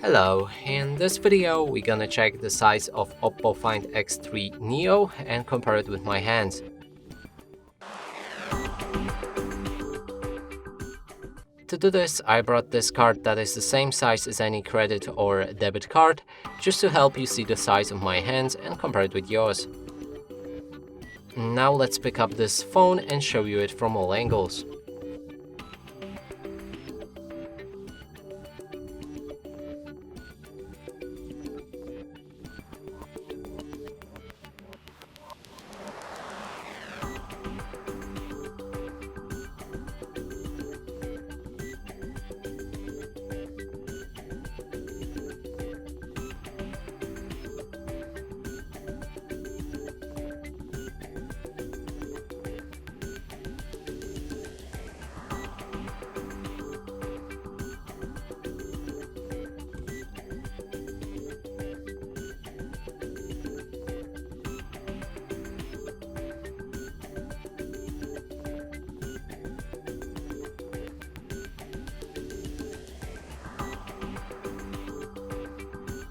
Hello, in this video we're gonna check the size of Oppo Find X3 Neo and compare it with my hands. To do this, I brought this card that is the same size as any credit or debit card, just to help you see the size of my hands and compare it with yours. Now let's pick up this phone and show you it from all angles.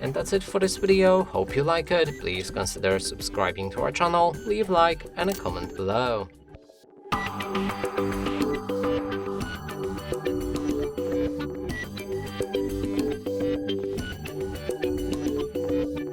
And that's it for this video. Hope you like it. Please consider subscribing to our channel, leave a like and a comment below.